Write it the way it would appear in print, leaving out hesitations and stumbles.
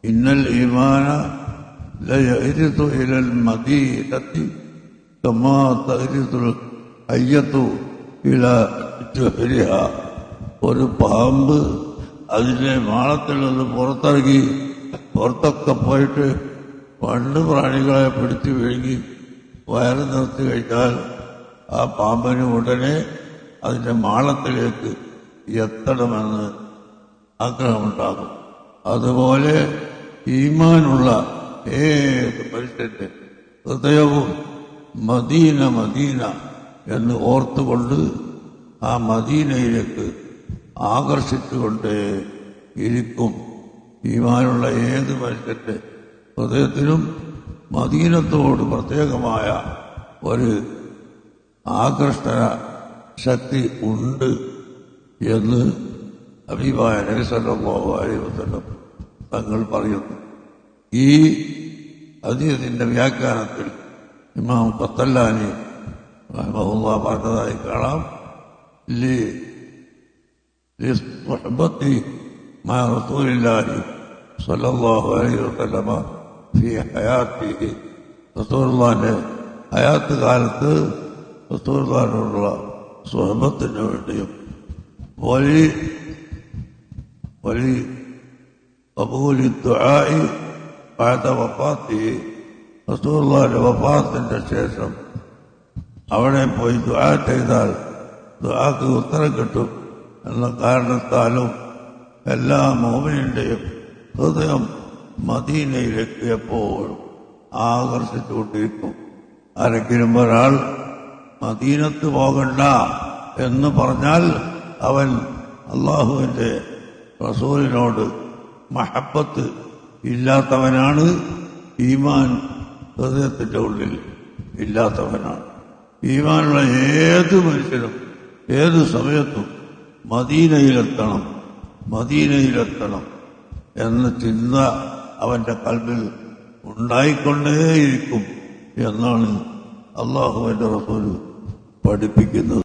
ഇന്നൽ ഈമാന ലയരിതു ഇലൽ മദീനത്തി കമാ തരിതുൽ ഹയ്യത്തു ഇലാ ജുഹ്രിഹാ. ഒരു പാമ്പ് അതിന്റെ മാളത്തിൽ നിന്ന് പുറത്തിറങ്ങി പുറത്തൊക്കെ പോയിട്ട് പണ്ട് പ്രാണികളെ പിടിച്ചു വിഴുങ്ങി വയറ് നിർത്തി കഴിഞ്ഞാൽ ആ പാമ്പിന് ഉടനെ അതിന്റെ മാളത്തിലേക്ക് എത്തണമെന്ന് ആഗ്രഹമുണ്ടാകും. അതുപോലെ ഈമാനുള്ള ഏത് മനുഷ്യന്റെ ഹൃദയവും മദീന മദീന എന്ന് ഓർത്തുകൊണ്ട് ആ മദീനയിലേക്ക് ആകർഷിച്ചുകൊണ്ടേ ഇരിക്കും. ഈമാനുള്ള ഏത് മനുഷ്യന്റെ ഹൃദയത്തിനും മദീനത്തോട് പ്രത്യേകമായ ഒരു ആകർഷണ ശക്തി ഉണ്ട് എന്ന് ഹബീബായ നബി സല്ലല്ലാഹു അലൈഹി വസല്ലം തങ്ങൾ പറയുന്നു. ഈ ഹദീസിന്റെ വ്യാഖ്യാനത്തിൽ ഇമാം ഖത്തല്ലാനി റഹിമഹുല്ലാഹ് പറഞ്ഞതായി കാണാം. ലിസ്സുഹ്ബത്തി മഅ റസൂലില്ലാഹി സ്വല്ലല്ലാഹു അലൈഹി വസല്ലമ ഫീ ഹയാത്തിഹി. റസൂലുള്ളാഹിന്റെ ഹയാത്ത് കാലത്ത് റസൂലുള്ളാഹിനോടുള്ള സുഹബത്തിന് വേണ്ടിയും വലി ഖബൂലി ദുആഇ ബഅദ വഫാത്തിഹി. റസൂലുള്ളാഹിന്റെ വഫാത്തിന്റെ ശേഷം അവിടെ പോയി ദുആ ചെയ്താൽ ദുആക്ക് ഉത്തരം കിട്ടും എന്ന കാരണത്താലും എല്ലാ മുഅ്മിനീന്റെയും ഹൃദയം മദീനയിലേക്ക് എപ്പോഴും ആകർഷിച്ചുകൊണ്ടിരിക്കും. ആരെങ്കിലും ഒരാൾ മദീനത്ത് പോകണ്ട എന്ന് പറഞ്ഞാൽ അവൻ അള്ളാഹുവിന്റെ റസൂലിനോട് മഹബത്ത് ഇല്ലാത്തവനാണ്, ഈമാൻ ഹൃദയത്തിന്റെ ഉള്ളിൽ ഇല്ലാത്തവനാണ്. ഈമാനുള്ള ഏത് മനുഷ്യനും ഏത് സമയത്തും മദീനയിലെത്തണം എന്ന ചിന്ത അവന്റെ കൽബിൽ ഉണ്ടായിക്കൊണ്ടേയിരിക്കും എന്നാണ് അള്ളാഹുവിന്റെ റസൂൽ പഠിപ്പിക്കുന്നത്.